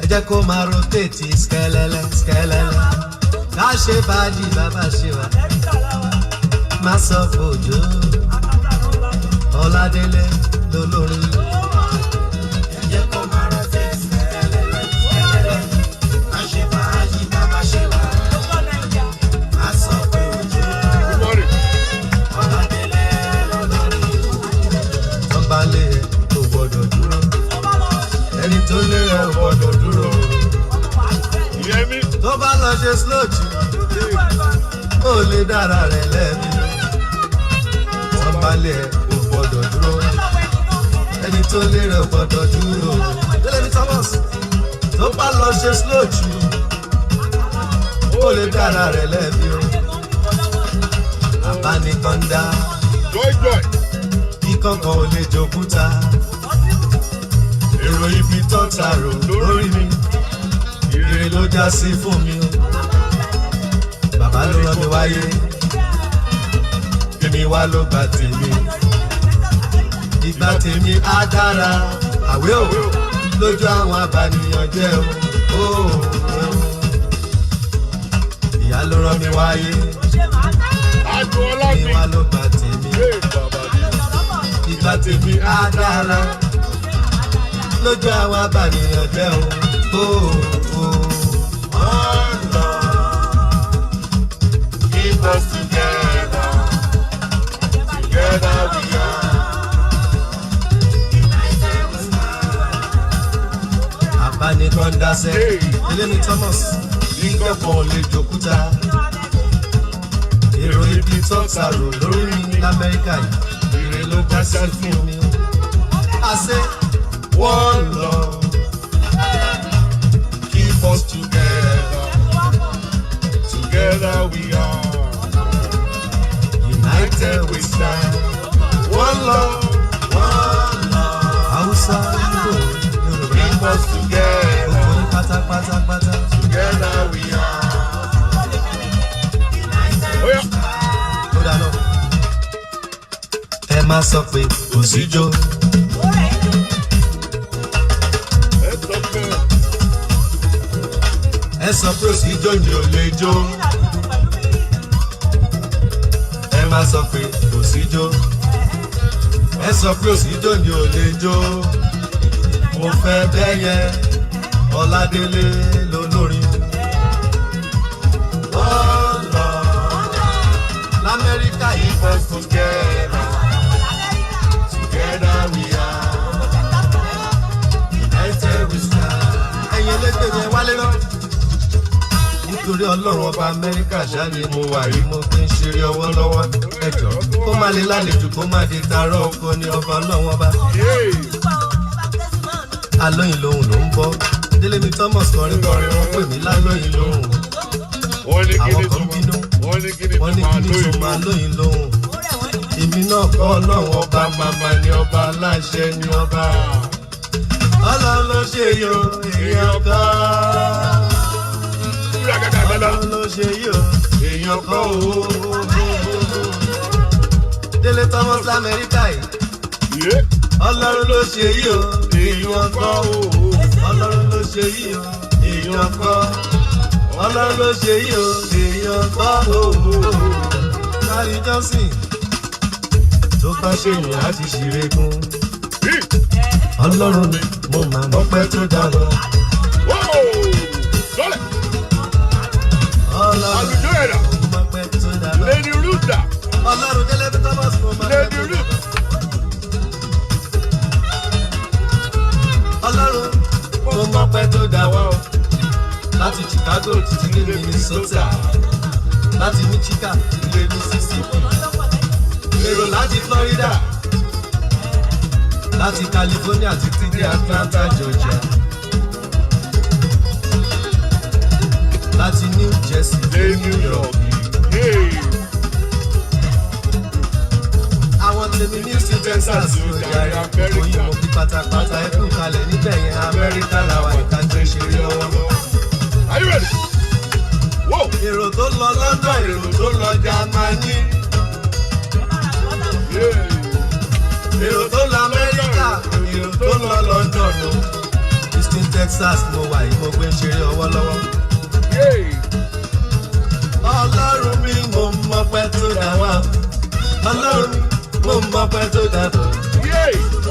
jẹ́ kó máa rotate skẹ́lẹ́lẹ́ skẹ́lẹ́lẹ́ ká ṣe fàájì bàbá ṣe wá má sọ fòjò Ọládélé lolórin. Ẹ jẹ́ kó máa rotate skẹ́lẹ́lẹ́ skẹ́lẹ́lẹ́ ká ṣe fàájì bàbá ṣe wá má sọ fòjò Ọládélé lolórin. Tọ́balẹ̀ kò gbọ́dọ̀ dúró ẹni tó lé ẹ ò gbọ́dọ̀ dúró. Tó bá lọ ṣe slow jù ó lè dára rẹ̀ lẹ́bi. Tọ́balẹ̀ ò gbọ́dọ̀ dúró ẹni tó lé ẹ ò gbọ́dọ̀ dúró. Délẹ́bí Thomas tó bá lọ ṣe slow jù ó lè dára rẹ̀ lẹ́bi. Abánikọ́ndá kíkọ́kọ́ ò lè jòkúta. Èrò ibi tó tààrò lórí mi, ire ló já sí fún mi o. Bàbá ló rán mi wáyé, èmi wá ló gbà tèmi. Ìgbà tèmi á dára, àwé o, lójú àwọn abànìyàn jẹ́ o. Ìyá ló rán mi wáyé, èmi wá ló gbà tèmi. Ìgbà tèmi á dára lójú àwọn abànìyàn jẹ́ o. One love, keep us together, together we are, united we stand. Abánikọ́ndá sẹ́, Délẹ́bí Thomas, ìgbẹ́kọ̀ lè jòkúta. Èrò ibi tó tààrò lórí mi l'Amẹ́ríkà yìí, ire ló já sí fún mi. I say, one love, keep us together, together we are, united we stand. One love, Hausa, keep us together, together we are, united we stand. Ẹ má sọ pé kò síjó. Ẹ sọ pé òsì ijó ni ò lè jó. Ẹ má sọ pé òsì ijó. Ẹ sọ pé òsì ijó ni ò lè jó. Mo fẹ́ bẹ́yẹ Ọládélé lolórin. One love, l'Amẹ́ríkà yìí fẹ́ together, together we are, united we stand. Ẹ̀yin elégbèmí wálé lọ. Nítorí Ọlọ́run ọba Amẹ́ríkà ṣá ni mo wà rí, mo fi ń ṣeré ọwọ́ lọ́wọ́. Ẹjọ́ kó má lè lálejò kó má di tarọ́ oko ní ọba Ọlọ́run ọba. Alóyin lòun ló ń bọ́. Délẹ́bí Thomas kọrin kọrin wọ́n pè mí lálóyin lòun. Àwọn kan bínú wọ́n ní kí ni tó máa lóyin lòun. Èmi náà kọ́ Ọlọ́run ọba màmá ni ọba aláṣẹ ni ọba. Ọlọ́run ló ṣe yo èèyàn kan. Ọlọ́run ló ṣe yo èèyàn kan o. Délé Thomas l'Amẹ́ríkà yìí. Ọlọ́run ló ṣe yo èèyàn kan o. Ọlọ́run ló ṣe yo èèyàn kan. Ọlọ́run ló ṣe yo èèyàn kan o. Kárí Johnson tó bá ṣe yàn láti ṣeré gún. Ọlọ́run ni mo máa mọ́pẹ́ tó dáná. Ọlọ́run mo mọ́pẹ́ tó dáná. Lady Ruta. Ọlọ́run Délẹ́bí Thomas mo máa mọ́pẹ́ tó dáná. Ọlọ́run mo mọ́pẹ́ tó dáná. Láti Chicago títí dé Minnesota, láti Michigan títí dé Mississippi, èrò láti Florida, láti California títí dé Atlanta, Georgia, láti New Jersey dé New York. Àwọn tèmi ní sí Texas ló jàre òyìn mo fi pátápátá ẹkú kalẹ̀ níbẹ̀ yẹn Amẹ́ríkà làwọn ìka tó ṣeré lọ́wọ́. Are you ready? Whoa! Èrò tó lọ London, èrò tó lọ Germany. Èrò tó lọ Amẹ́ríkà, èrò tó lọ London o. It's Austin, Texas mo wà yìí mo gbé ń ṣeré ọwọ́ lọ́wọ́. Ọlọ́run mi mo mọ pẹ́ tó dá wá. Ọlọ́run mi mo mọ pẹ́ tó dá bọ̀.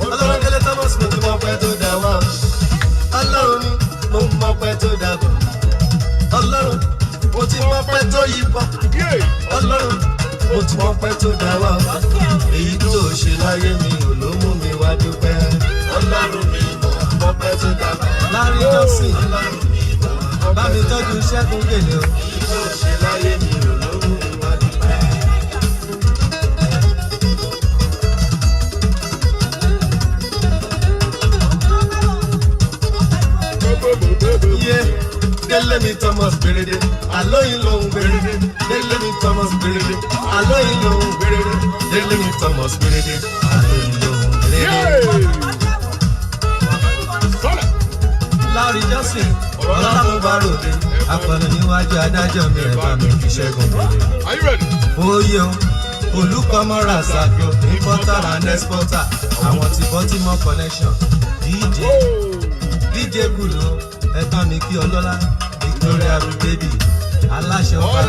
Ọlọ́run Délé Thomas mo ti mọ pẹ́ tó dá wá. Ọlọ́run mi mo mọ pẹ́ tó dá bọ̀. Ọlọ́run mo ti mọ pẹ́ tó yí bọ̀. Ọlọ́run mo ti mọ pẹ́ tó dá wá. Èyí tó ṣe láyé mi ò ló mú mi wá dúpẹ́. Ọlọ́run mi mo mọ pẹ́ tó dá bọ̀. Lárí Johnson, bá mi tọ́jú Ṣẹ́gun Gèlè o. Èyí tó ṣe láyé mi ò ló mú mi wá dúpẹ́. Délé mi Thomas Gbèrèdé, àlóyìn lòun Gbèrèdé. Délé mi Thomas Gbèrèdé, àlóyìn lòun Gbèrèdé. Délé mi Thomas Gbèrèdé, àlóyìn lòun Gbèrèdé. Lárí Johnson, ọlọ́run bá ròde, akọni níwájú adájọ́ mi ẹ̀ bá mi fi Ṣẹ́gun Gbèrèdé. Oyè o, olùkọ́mọ́ra ṣàgbọ́, importer and exporter, àwọn ti Baltimore connection, DJ Gulo, ẹ̀ka mi kí ọlọ́lá. Victoria baby, aláṣẹ ọ̀pá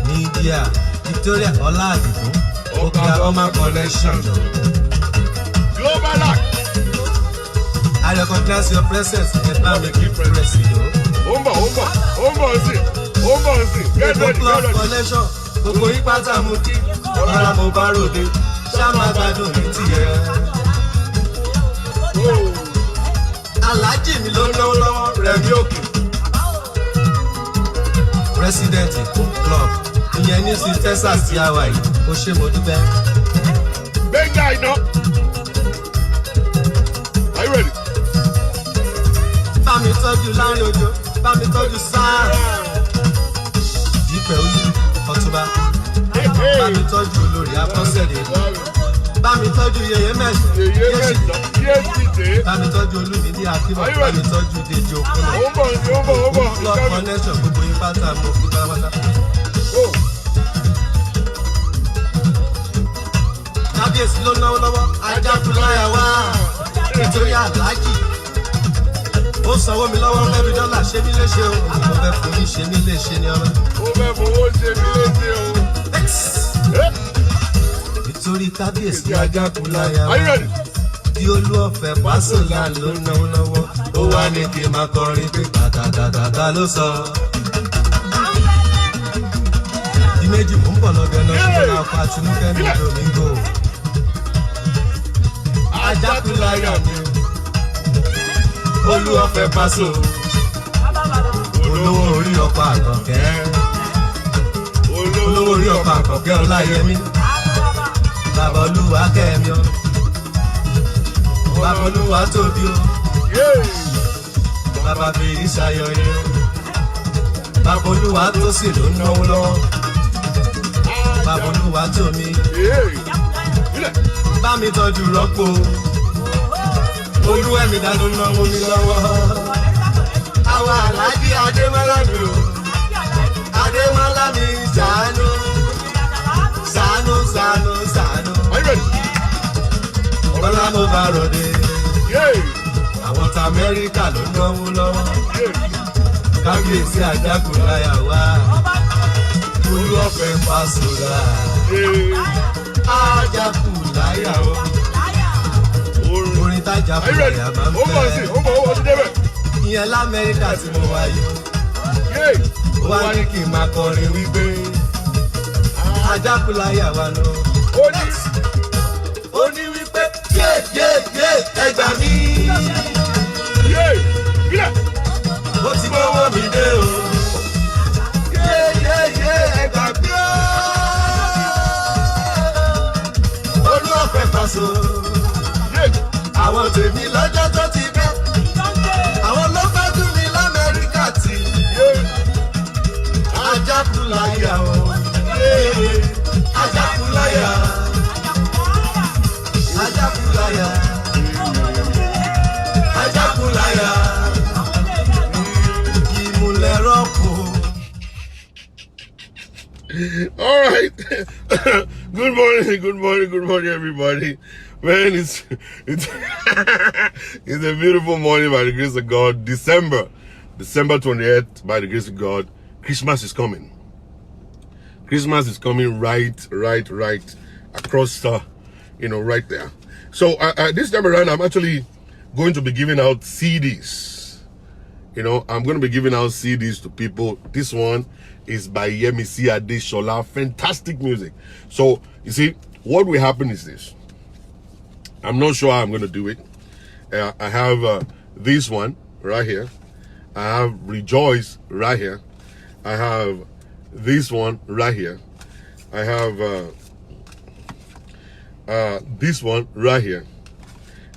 media, Victoria Ọlá Àdìgún, Oka Oma collection. Global act. I recognize your presence, ẹ̀ka mi kí president. Omba, sí. Get ready. Collection, gbogbo ìpátá mu kí, ọ̀la mo bá ròde, ṣá máa gbádùn ní tiẹ̀. Aláàjì mi ló náwó lọ́wọ́ rẹ̀ bí òkè. President Èkó club ìyẹn ní sí Texas ti àwa yìí ó ṣe mo dúpẹ́. Gbẹ̀ngà iná. Are you ready? Bá mi tọ́jú láàrin òjò, bá mi tọ́jú sáà. Ìdípẹ̀ olú Ọ̀túnba. Bá mi tọ́jú olórí Akọ́sẹ̀dé. Bá mi tọ́jú yẹyẹ mẹ́sì. Bá mi tọ́jú olúmídìí Akíbọ̀. Bá mi tọ́jú Dèjì Òkúnà. Club connection gbogbo yín pátá mo fi pátápátá. Kábíyèsí ló náwó lọ́wọ́, Ajáfúláyà wá. Nítorí Àlájì. Ó sanwó mi lọ́wọ́ every dollar ṣé mi léṣe o. Mo fẹ́ fún mi ṣe mí léṣe ni ọ̀rọ̀. Ó fẹ́ fowó ṣe mí léṣe o. Nítorí kábíyèsí Ajáfúláyà wá. Bí olú ọ̀fẹ́ Pásọ̀lá ló náwó lọ́wọ́. Ó wá ní kí n máa kọrin pé tàtàtàtà ló sọ. Di méjì mò ń bọ̀ lọ́dọ̀ náà ṣùgbọ́n náà pa Tinúkẹ́ mi Domingo. Ajáfúláyà mi olú ọ̀fẹ́ Pásò. Olówó orí ọ̀pá Àkànkẹ́. Olówó orí ọ̀pá Àkànkẹ́ Ọláyẹmí. Bàbá Olúwa kẹ́mi o. Bàbá Olúwa tóbi o. Bàbá fèrè ṣayọyẹ o. Bàbá Olúwa tó sì ló náwó lọ́wọ́. Bàbá Olúwa tó mi. Bá mi tọ́jú rọ́pò. Olú ẹ̀mí dá ló náwó mi lọ́wọ́. Àwọn Àlájì Adémọ́lá mi o. Adémọ́lá mi ṣàánú. Ṣàánú. Ọlá mo bá ròde. Àwọn ta Amẹ́ríkà ló náwó lọ́wọ́. Kábíyèsí Ajáfúláyà wá. Olú ọ̀fẹ́ Pásọ̀lá. Ajáfúláyà o. Orin t'Ajáfúláyà máa ń fẹ́. Ìyẹn l'Amẹ́ríkà tí mo wáyé. Ó wá ní kí n máa kọrin wípé Ajáfúláyà wá lọ. Ó ní wípé yé ẹgbà mí. Ó ti gbówó mi dé o. Yé ẹgbà mí o. Olú ọ̀fẹ́ Pásò. Àwọn tèmi lọ́jọ́ tó ti bẹ́. Àwọn ló fẹ́ dùn mí l'Amẹ́ríkà tì. Ajáfúláyà o. Ajáfúláyà. Ìmùlẹ̀ rọ́pò. All right. Good morning, everybody. Man, it's it's a beautiful morning by the grace of God. December 28th, by the grace of God. Christmas is coming. Christmas is coming right across, right there. So this time around, I'm actually going to be giving out CDs. I'm going to be giving out CDs to people. This one is by Shola. Fantastic music. So you see, what will happen is this. I'm not sure how I'm going to do it. I have this one right here. I have Rejoice right here. I have this one right here. I have this one right here.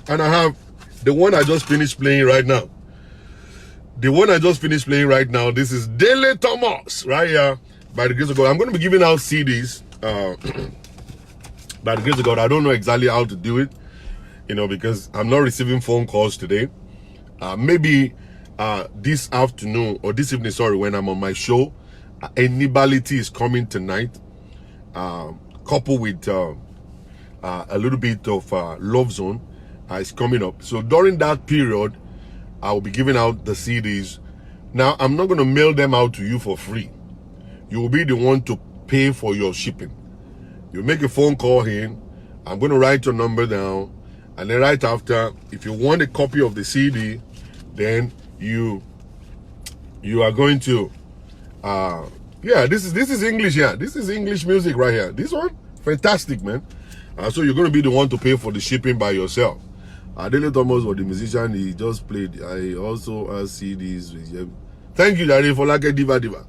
And I have the one I just finished playing right now. The one I just finished playing right now, this is Dele Thomas right here. By the grace of God, I'm going to be giving out CDs. By the grace of God, I don't know exactly how to do it, because I'm not receiving phone calls today. Maybe this afternoon or this evening, sorry, when I'm on my show, Enibality is coming tonight, coupled with a little bit of Love Zone is coming up. So during that period, I will be giving out the CDs. Now, I'm not going to mail them out to you for free. You will be the one to pay for your shipping. You make a phone call in. I'm going to write your number down. And then right after, if you want a copy of the CD, then you are going to, this is English here. This is English music right here. This one, fantastic, man. So you're going to be the one to pay for the shipping by yourself. Dele Thomas was the musician. He just played. I also have CDs with him. Thank you, Daddy, for like a diva.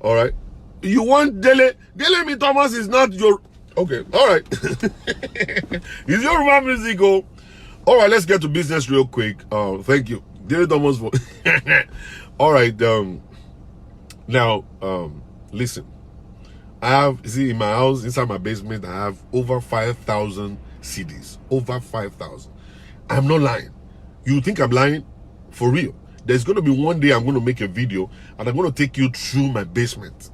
All right. You want Dele? Dele Me Thomas is not your... Okay, all right. It's your rap music, oh. All right, let's get to business real quick. Thank you. Dele Thomas for... All right, now, listen. I have, see, in my house, inside my basement, I have over 5,000 CDs. Over 5,000. I'm not lying. You think I'm lying? For real. There's going to be one day I'm going to make a video and I'm going to take you through my basement.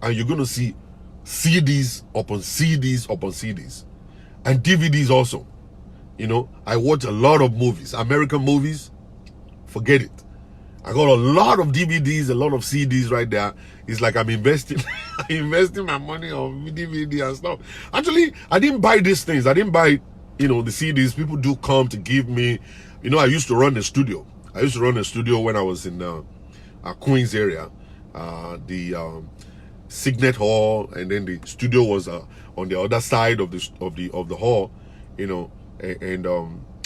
And you're going to see CDs upon CDs upon CDs. And DVDs also. I watch a lot of movies. American movies, forget it. I got a lot of DVDs, a lot of CDs right there. It's like I'm investing investing my money on DVD and stuff. Actually, I didn't buy these things. I didn't buy, the CDs. People do come to give me, I used to run a studio. I used to run a studio when I was in Queens area. The Signet Hall, and then the studio was on the other side of the hall, and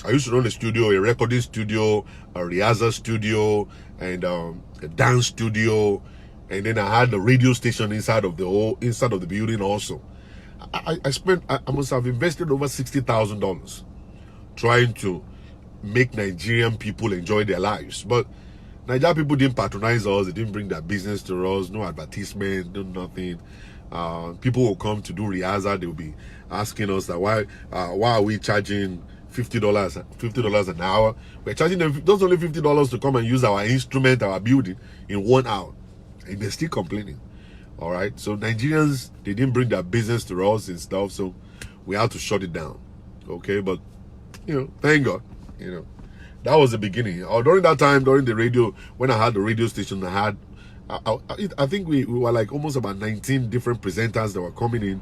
I used to run a studio, a recording studio, a rehearsal studio, and a dance studio, and then I had the radio station inside of the building also. I must have invested over $60,000 trying to make Nigerian people enjoy their lives. But Nigerian people didn't patronize us. They didn't bring their business to us. No advertisement, no nothing. People will come to do rehearsal. They will be asking us that why are we charging $50 an hour? We're charging them just only $50 to come and use our instrument, our building in 1 hour. And they're still complaining. All right. So Nigerians, they didn't bring their business to us and stuff. So we had to shut it down. Okay. But, thank God, that was the beginning. During that time, during the radio, when I had the radio station, I think we were like almost about 19 different presenters that were coming in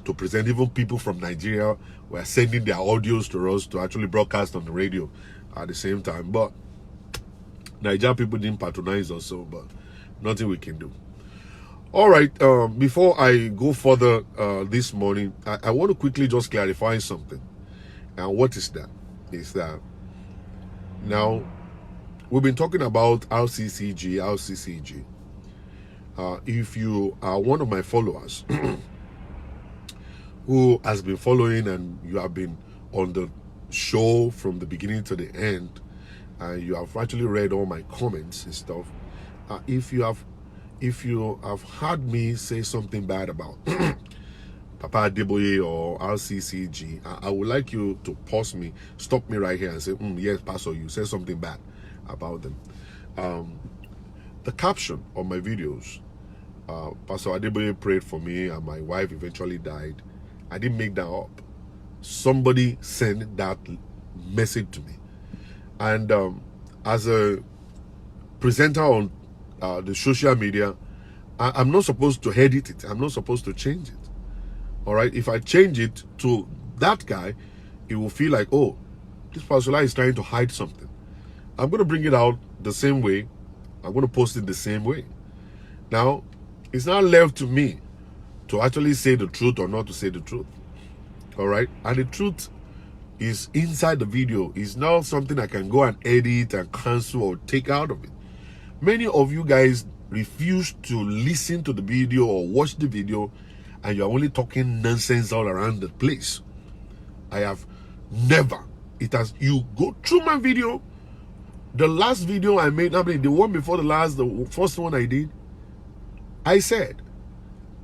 to present. Even people from Nigeria were sending their audios to us to actually broadcast on the radio at the same time. But Nigerian people didn't patronize us, but nothing we can do. All right, before I go further this morning, I want to quickly just clarify something. And what is that? Is that now we've been talking about RCCG. If you are one of my followers who has been following and you have been on the show from the beginning to the end, and you have actually read all my comments and stuff, if you have heard me say something bad about Papa Adeboye or RCCG, I would like you to pause me, stop me right here and say, yes, Pastor, you said something bad about them. The caption of my videos, Pastor Adeboye prayed for me and my wife eventually died. I didn't make that up. somebody sent that message to me. And as a presenter on the social media, I'm not supposed to edit it. I'm not supposed to change it. All right? If I change it to that guy, it will feel like, oh, this Shola is trying to hide something. I'm going to bring it out the same way. I'm going to post it the same way. Now, it's not left to me to actually say the truth or not to say the truth. All right? And the truth is inside the video. It's not something I can go and edit and cancel or take out of it. Many of you guys refuse to listen to the video or watch the video, and you're only talking nonsense all around the place. I have never. You go through my video, the last video I made, the one before the last, the first one I did, I said,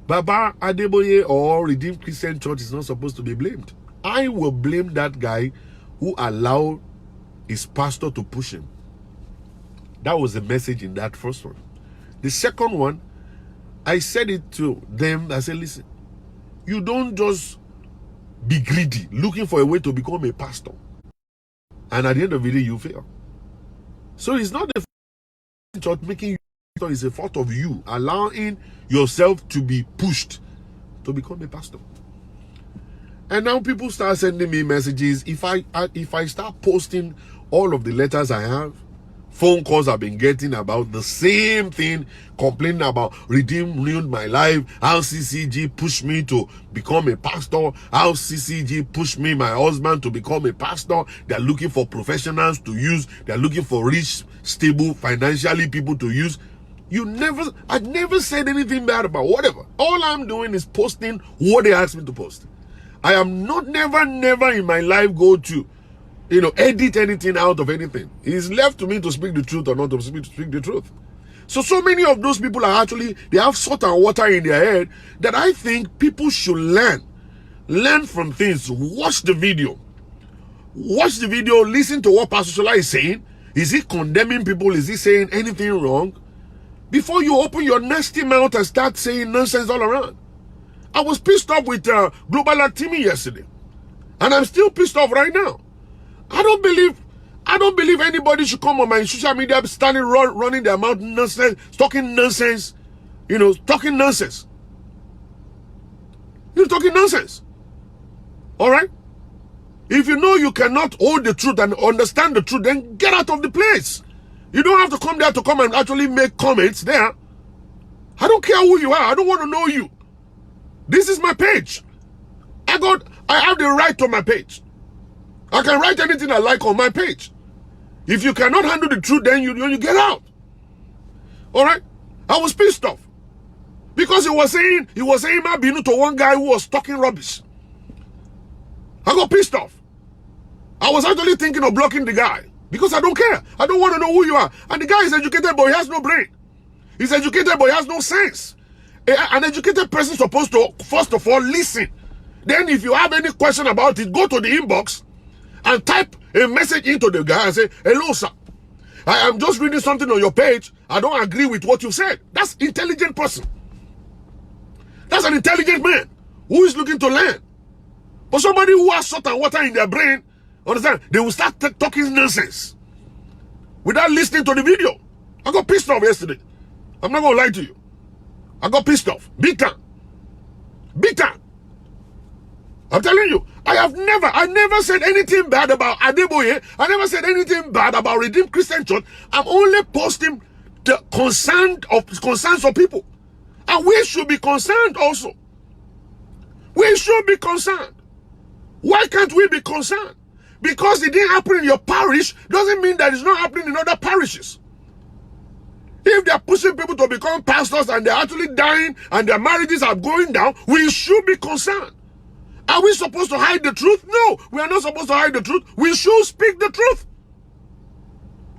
Baba Adeboye or Redeemed Christian Church is not supposed to be blamed. I will blame that guy who allowed his pastor to push him. That was the message in that first one. The second one, I said it to them. I said, listen, you don't just be greedy, looking for a way to become a pastor, and at the end of the day, you fail. So it's not the church making you pastor, it's a fault of you allowing yourself to be pushed to become a pastor. And now people start sending me messages. If I start posting all of the letters I have, phone calls I've been getting about the same thing, complaining about Redeem ruined my life, how CCG pushed me to become a pastor, how CCG pushed me, my husband, to become a pastor. They're looking for professionals to use. They're looking for rich, stable, financially people to use. I never said anything bad about whatever. All I'm doing is posting what they asked me to post. I am not never in my life go to edit anything out of anything. It's left to me to speak the truth or not to speak the truth. So many of those people are actually, they have salt and water in their head that I think people should learn. Learn from things. Watch the video. Watch the video. Listen to what Pastor Shola is saying. Is he condemning people? Is he saying anything wrong? Before you open your nasty mouth and start saying nonsense all around. I was pissed off with Global Latimi yesterday. And I'm still pissed off right now. I don't believe anybody should come on my social media standing running their mouth nonsense, talking nonsense, talking nonsense. You're talking nonsense. All right? If you know you cannot hold the truth and understand the truth, then get out of the place. You don't have to come there to come and actually make comments there. I don't care who you are. I don't want to know you. This is my page. I have the right to my page. I can write anything I like on my page. If you cannot handle the truth, then you get out. All right? I was pissed off. Because he was saying Mabinu to one guy who was talking rubbish. I got pissed off. I was actually thinking of blocking the guy. Because I don't care. I don't want to know who you are. And the guy is educated, but he has no brain. He's educated, but he has no sense. An educated person is supposed to, first of all, listen. Then if you have any question about it, go to the inbox and type a message into the guy and say, hello, sir. I am just reading something on your page. I don't agree with what you said. That's an intelligent person. That's an intelligent man who is looking to learn. But somebody who has salt and water in their brain, understand, they will start talking nonsense without listening to the video. I got pissed off yesterday. I'm not going to lie to you. I got pissed off. Big time. Big time. I'm telling you, I never said anything bad about Adeboye. I never said anything bad about Redeemed Christian Church. I'm only posting the concerns of people. And we should be concerned also. We should be concerned. Why can't we be concerned? Because it didn't happen in your parish doesn't mean that it's not happening in other parishes. If they're pushing people to become pastors and they're actually dying and their marriages are going down, we should be concerned. Are we supposed to hide the truth? No, we are not supposed to hide the truth. We should speak the truth.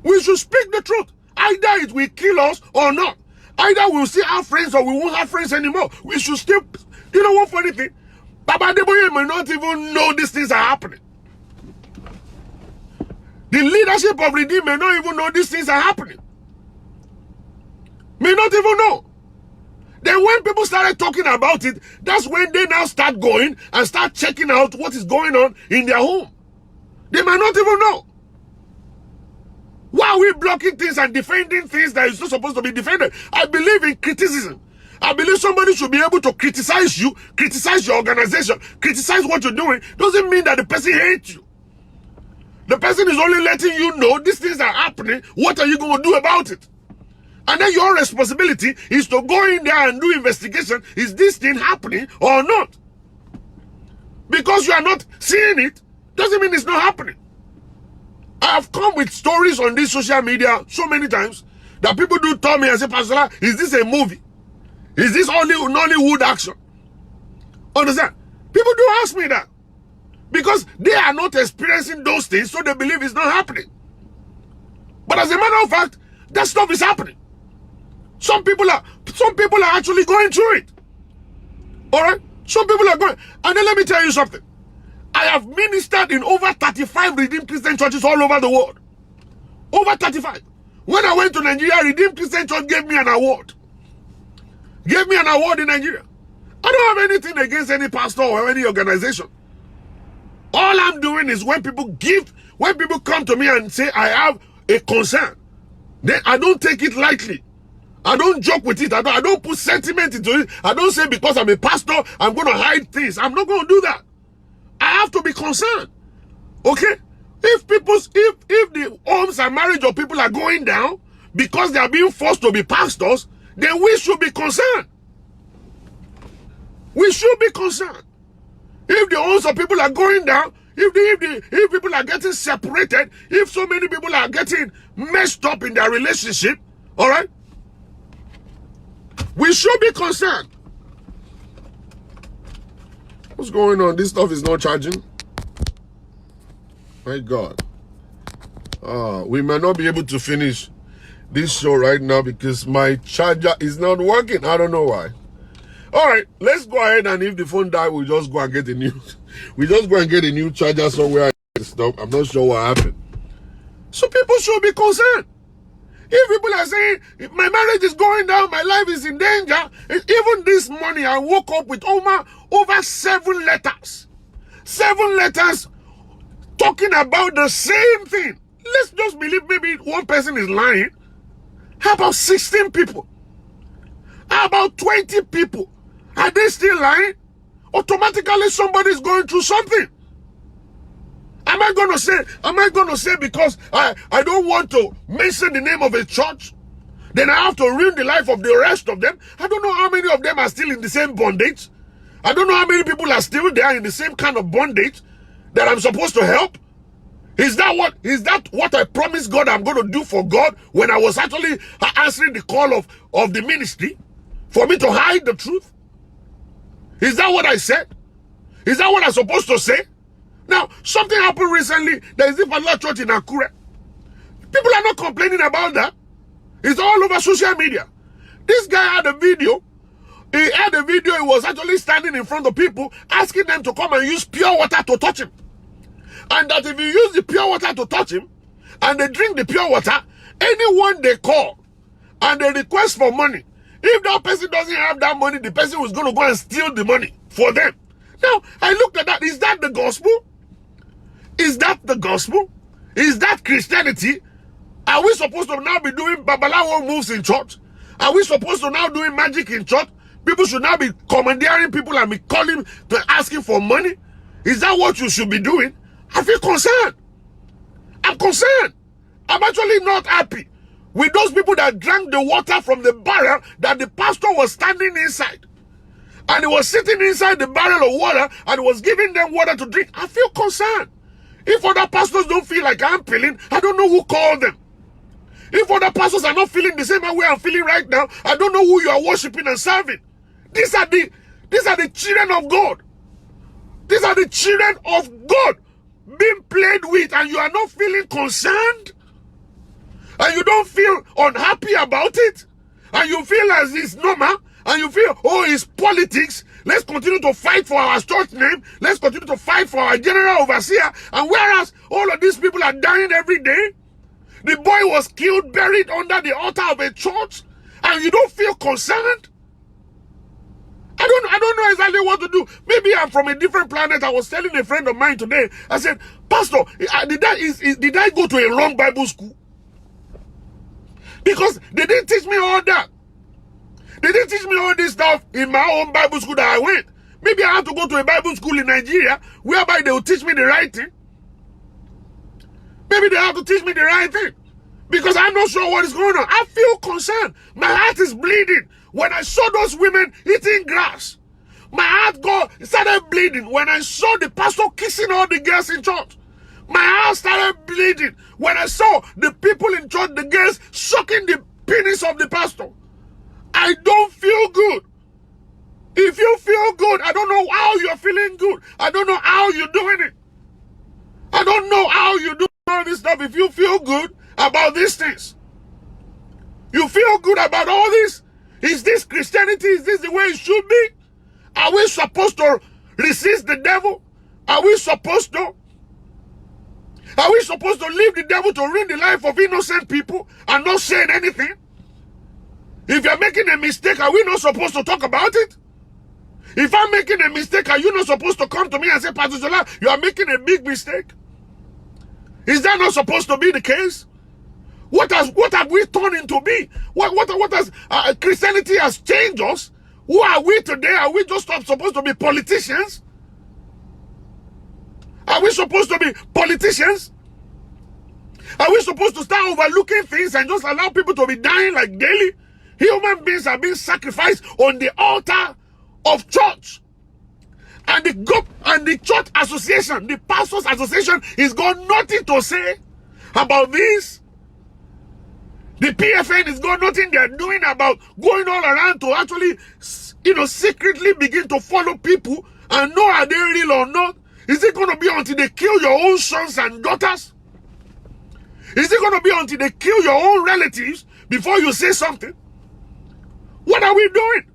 We should speak the truth. Either it will kill us or not. Either we'll still have friends or we won't have friends anymore. We should still, you know what funny thing? Baba Adeboye may not even know these things are happening. The leadership of Redeem may not even know these things are happening. May not even know. Then when people started talking about it, that's when they now start going and start checking out what is going on in their home. They might not even know. Why are we blocking things and defending things that is not supposed to be defended? I believe in criticism. I believe somebody should be able to criticize you, criticize your organization, criticize what you're doing. Doesn't mean that the person hates you. The person is only letting you know these things are happening. What are you going to do about it? And then your responsibility is to go in there and do investigation. Is this thing happening or not? Because you are not seeing it, doesn't mean it's not happening. I have come with stories on this social media so many times that people do tell me and say, Pastor Shola, is this a movie? Is this only Nollywood action? Understand? People do ask me that. Because they are not experiencing those things, so they believe it's not happening. But as a matter of fact, that stuff is happening. Some people are actually going through it. Alright? Some people are going. And then let me tell you something. I have ministered in over 35 Redeemed Christian churches all over the world. Over 35. When I went to Nigeria, Redeemed Christian Church gave me an award. Gave me an award in Nigeria. I don't have anything against any pastor or any organization. All I'm doing is when people come to me and say I have a concern, then I don't take it lightly. I don't joke with it. I don't put sentiment into it. I don't say because I'm a pastor, I'm going to hide things. I'm not going to do that. I have to be concerned. Okay? If the homes and marriage of people are going down because they are being forced to be pastors, then we should be concerned. We should be concerned. If the homes of people are going down, if people are getting separated, if so many people are getting messed up in their relationship, all right, we should be concerned. What's going on? This stuff is not charging. My God. We might not be able to finish this show right now because my charger is not working. I don't know why. All right, let's go ahead, and if the phone dies, we'll just go and get a new. We just go and get a new charger somewhere. Stop. I'm not sure what happened. So people should be concerned. If people are saying my marriage is going down, my life is in danger, even this morning I woke up with over 7 letters. 7 letters talking about the same thing. Let's just believe maybe one person is lying. How about 16 people? How about 20 people? Are they still lying? Automatically somebody is going through something. Am I going to say because I don't want to mention the name of a church, then I have to ruin the life of the rest of them? I don't know how many of them are still in the same bondage. I don't know how many people are still there in the same kind of bondage that I'm supposed to help. Is that what I promised God I'm going to do for God when I was actually answering the call of the ministry? For me to hide the truth? Is that what I said? Is that what I'm supposed to say? Now, something happened recently. There is this particular church in Akure. People are not complaining about that. It's all over social media. This guy had a video. He had a video. He was actually standing in front of people, asking them to come and use pure water to touch him. And that if you use the pure water to touch him, and they drink the pure water, anyone they call, and they request for money, if that person doesn't have that money, the person was going to go and steal the money for them. Now, I looked at that. Is that the gospel? Is that the gospel? Is that Christianity? Are we supposed to now be doing babalawo moves in church? Are we supposed to now doing magic in church? People should now be commandeering people and be calling to asking for money? Is that what you should be doing? I feel concerned. I'm concerned. I'm actually not happy with those people that drank the water from the barrel that the pastor was standing inside. And he was sitting inside the barrel of water and he was giving them water to drink. I feel concerned. If other pastors don't feel like I'm feeling, I don't know who called them. If other pastors are not feeling the same way I'm feeling right now, I don't know who you are worshiping and serving. These are the children of God. These are the children of God being played with, and you are not feeling concerned? And you don't feel unhappy about it? And you feel as it's normal? And you feel, oh, it's politics. Let's continue to fight for our church name. Let's continue to fight for our general overseer. And whereas all of these people are dying every day, the boy was killed, buried under the altar of a church, and you don't feel concerned? exactly what to do. Maybe I'm from a different planet. I was telling a friend of mine today, I said, Pastor, did I go to a wrong Bible school? Because they didn't teach me all that. They didn't teach me all this stuff in my own Bible school that I went. Maybe I have to go to a Bible school in Nigeria whereby they will teach me the right thing. Maybe they have to teach me the right thing. Because I'm not sure what is going on. I feel concerned. My heart is bleeding. When I saw those women eating grass, my heart started bleeding. When I saw the pastor kissing all the girls in church, my heart started bleeding. When I saw the people in church, the girls sucking the penis of the pastor, I don't feel good. If you feel good, I don't know how you're feeling good. I don't know how you're doing it. I don't know how you do all this stuff. If you feel good about these things, you feel good about all this. Is this Christianity? Is this the way it should be? Are we supposed to resist the devil? Are we supposed to leave the devil to ruin the life of innocent people and not saying anything? If you're making a mistake, are we not supposed to talk about it? If I'm making a mistake, are you not supposed to come to me and say, Pastor Shola, you are making a big mistake? Is that not supposed to be the case? What have we turned into be? What has Christianity has changed us? Who are we today? Are we just supposed to be politicians? Are we supposed to be politicians? Are we supposed to start overlooking things and just allow people to be dying like daily? Human beings are being sacrificed on the altar of church. And the church association, the pastors association, is got nothing to say about this. The PFN is got nothing they're doing about going all around to actually, secretly begin to follow people and know are they real or not. Is it going to be until they kill your own sons and daughters? Is it going to be until they kill your own relatives before you say something? What are we doing?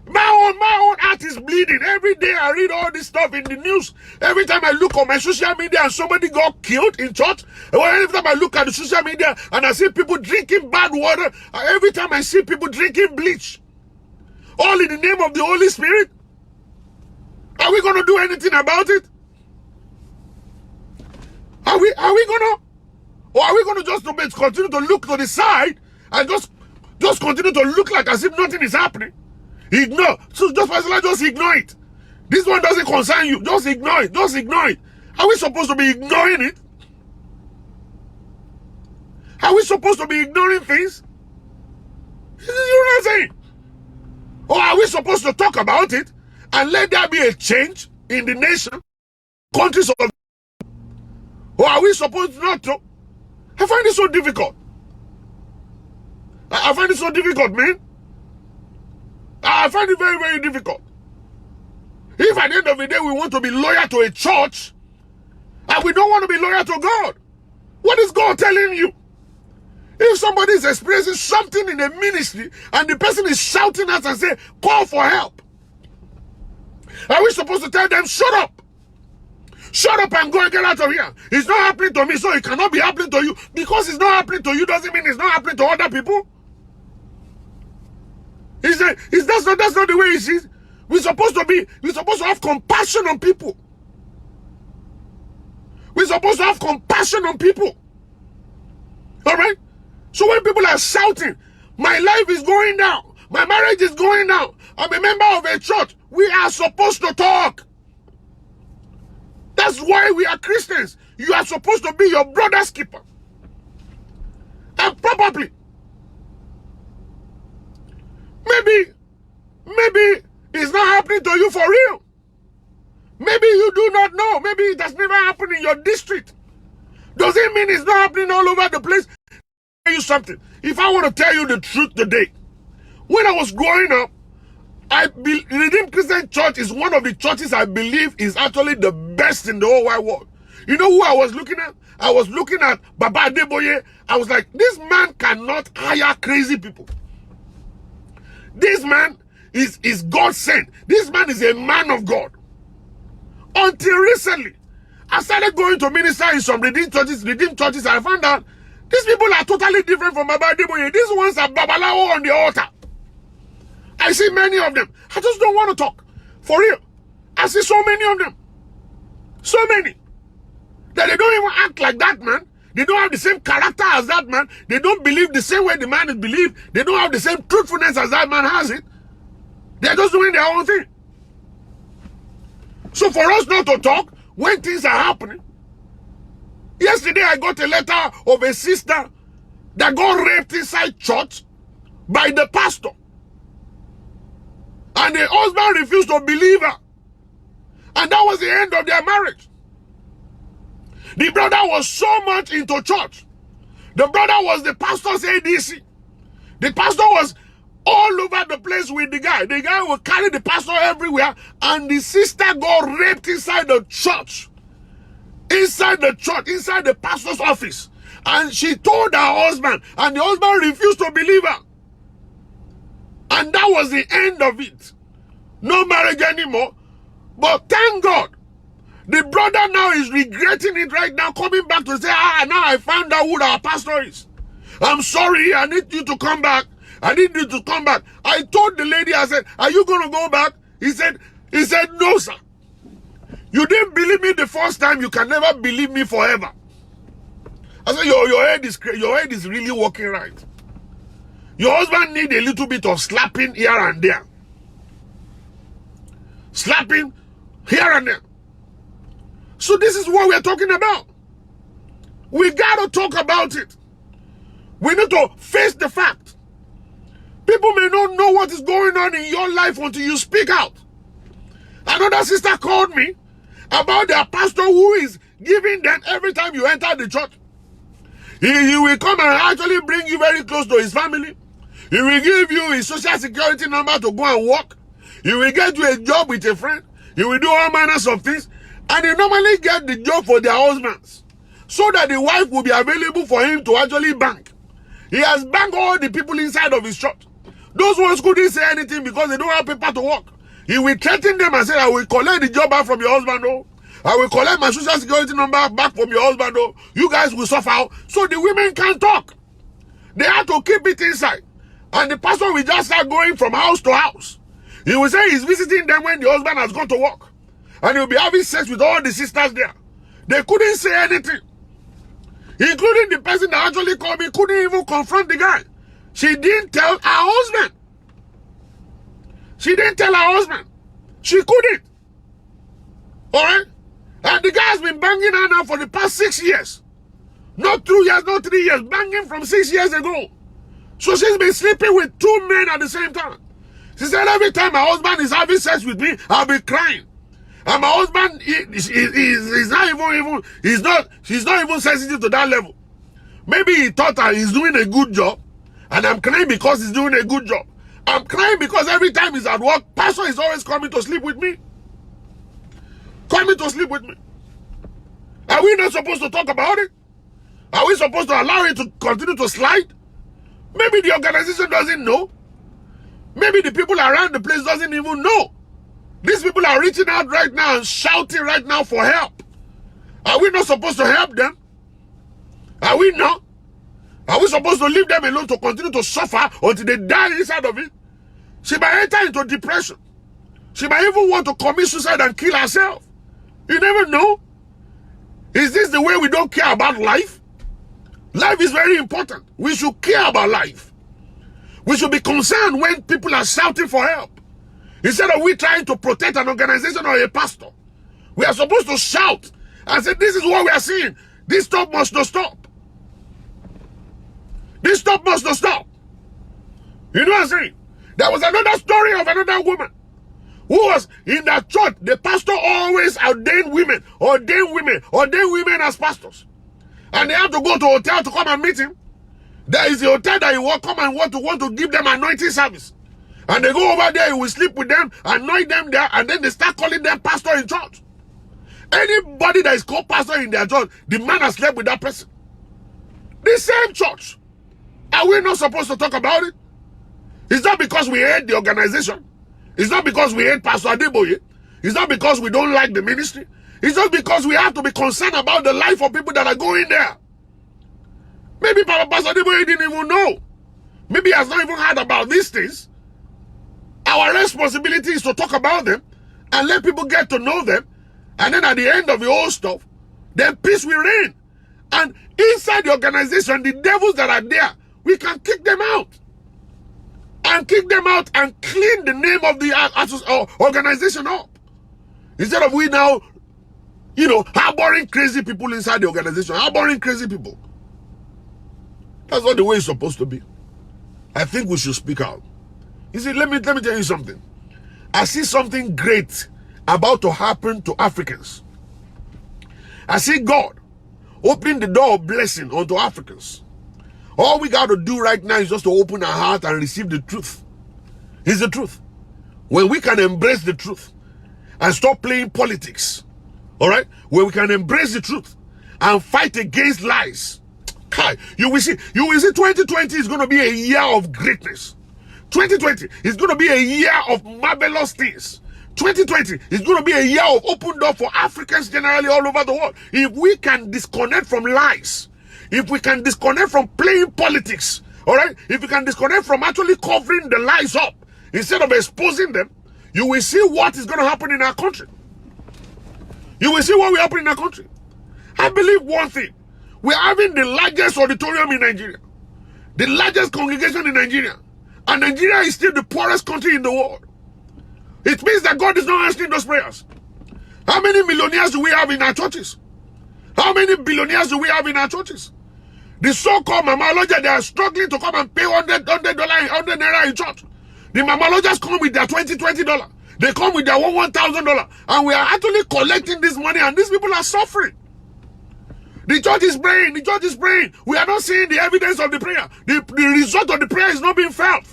My own heart is bleeding. Every day I read all this stuff in the news. Every time I look on my social media and somebody got killed in church, every time I look at the social media and I see people drinking bad water, every time I see people drinking bleach, all in the name of the Holy Spirit, are we going to do anything about it? Are we going to? Or are we going to just continue to look to the side and just continue to look like as if nothing is happening? Ignore. So just ignore it. This one doesn't concern you. Just ignore it. Just ignore it. Are we supposed to be ignoring it? Are we supposed to be ignoring things? You know what I'm saying? Or are we supposed to talk about it and let there be a change in the nation, countries of? Or are we supposed not to? I find it so difficult. I find it so difficult, man. I find it very, very difficult. If at the end of the day we want to be loyal to a church and we don't want to be loyal to God, what is God telling you? If somebody is experiencing something in a ministry and the person is shouting at us and say, call for help, are we supposed to tell them, shut up? Shut up and go and get out of here. It's not happening to me, so it cannot be happening to you. Because it's not happening to you doesn't mean it's not happening to other people. That's not the way it is. We're supposed to have compassion on people. We're supposed to have compassion on people. Alright? So when people are shouting, my life is going down, my marriage is going down, I'm a member of a church, we are supposed to talk. That's why we are Christians. You are supposed to be your brother's keeper. And probably, maybe it's not happening to you for real. Maybe you do not know. Maybe it has never happened in your district. Does it mean it's not happening all over the place? I'll tell you something. If I want to tell you the truth today, when I was growing up, Redeemed Christian Church is one of the churches I believe is actually the best in the whole wide world. You know who I was looking at? I was looking at Baba Adeboye. I was like, this man cannot hire crazy people. This man is God sent. This man is a man of God. Until recently, I started going to minister in some redeemed churches. I found out these people are totally different from Baba Adeboye. These ones are Babalawo on the altar. I see many of them. I just don't want to talk. For real. I see so many of them. So many. That they don't even act like that man. They don't have the same character as that man. They don't believe the same way the man is believed. They don't have the same truthfulness as that man has it. They're just doing their own thing. So for us not to talk when things are happening. Yesterday I got a letter of a sister that got raped inside church by the pastor. And the husband refused to believe her. And that was the end of their marriage. The brother was so much into church. The brother was the pastor's ADC. The pastor was all over the place with the guy. The guy would carry the pastor everywhere. And the sister got raped inside the church. Inside the church, inside the pastor's office. And she told her husband. And the husband refused to believe her. And that was the end of it. No marriage anymore. But thank God, the brother now is regretting it right now, coming back to say, now I found out who our pastor is. I'm sorry, I need you to come back. I need you to come back. I told the lady, I said, are you going to go back? He said, no, sir. You didn't believe me the first time, you can never believe me forever. I said, your head is really working right. Your husband needs a little bit of slapping here and there. Slapping here and there. So this is what we're talking about. We got to talk about it. We need to face the fact. People may not know what is going on in your life until you speak out. Another sister called me about their pastor who is giving them every time you enter the church. He will come and actually bring you very close to his family. He will give you his social security number to go and work. He will get you a job with a friend. He will do all manners of things. And they normally get the job for their husbands, so that the wife will be available for him to actually bank. He has banked all the people inside of his church. Those ones couldn't say anything because they don't have paper to work. He will threaten them and say, I will collect the job back from your husband. Oh. I will collect my social security number back from your husband. Oh. You guys will suffer. So the women can't talk. They have to keep it inside. And the pastor will just start going from house to house. He will say he's visiting them when the husband has gone to work. And he'll be having sex with all the sisters there. They couldn't say anything. Including the person that actually called me, couldn't even confront the guy. She didn't tell her husband. She didn't tell her husband. She couldn't. Alright? And the guy has been banging her now for the past 6 years. Not 2 years, not 3 years. Banging from 6 years ago. So she's been sleeping with 2 men at the same time. She said every time my husband is having sex with me, I'll be crying. And my husband is not even she's not even sensitive to that level. Maybe he thought that he's doing a good job, and I'm crying because he's doing a good job. I'm crying because every time he's at work, pastor is always coming to sleep with me. Coming to sleep with me. Are we not supposed to talk about it? Are we supposed to allow it to continue to slide? Maybe the organization doesn't know. Maybe the people around the place doesn't even know. These people are reaching out right now and shouting right now for help. Are we not supposed to help them? Are we not? Are we supposed to leave them alone to continue to suffer until they die inside of it? She might enter into depression. She might even want to commit suicide and kill herself. You never know. Is this the way we don't care about life? Life is very important. We should care about life. We should be concerned when people are shouting for help. Instead of we trying to protect an organization or a pastor, we are supposed to shout and say, this is what we are seeing. This stuff must not stop. This stuff must not stop. You know what I'm saying? There was another story of another woman who was in that church. The pastor always ordained women as pastors. And they have to go to a hotel to come and meet him. There is a hotel that he will come and want to give them anointing service. And they go over there, he will sleep with them, anoint them there, and then they start calling them pastor in church. Anybody that is called pastor in their church, the man has slept with that person. The same church. Are we not supposed to talk about it? It's not because we hate the organization. It's not because we hate Pastor Adeboye. It's not because we don't like the ministry. It's just because we have to be concerned about the life of people that are going there. Maybe Pastor Adeboye didn't even know. Maybe he has not even heard about these things. Our responsibility is to talk about them and let people get to know them. And then at the end of the whole stuff, then peace will reign. And inside the organization, the devils that are there, we can kick them out. And kick them out and clean the name of the organization up. Instead of we now, harboring crazy people inside the organization, harboring crazy people. That's not the way it's supposed to be. I think we should speak out. You see, let me tell you something. I see something great about to happen to Africans. I see God opening the door of blessing unto Africans. All we got to do right now is just to open our heart and receive the truth. It's the truth. When we can embrace the truth and stop playing politics, all right? When we can embrace the truth and fight against lies, you will see 2020 is going to be a year of greatness. 2020 is going to be a year of marvelous things. 2020 is going to be a year of open door for Africans generally all over the world. If we can disconnect from lies, if we can disconnect from playing politics, all right? If we can disconnect from actually covering the lies up instead of exposing them, you will see what is going to happen in our country. You will see what will happen in our country. I believe one thing. We're having the largest auditorium in Nigeria, the largest congregation in Nigeria, and Nigeria is still the poorest country in the world. It means that God is not answering those prayers. How many millionaires do we have in our churches? How many billionaires do we have in our churches? The so-called mamalogia, they are struggling to come and pay $100 naira in church. The mamalogias come with their $20. They come with their $1,000. And we are actually collecting this money, and these people are suffering. The church is praying. The church is praying. We are not seeing the evidence of the prayer. The result of the prayer is not being felt.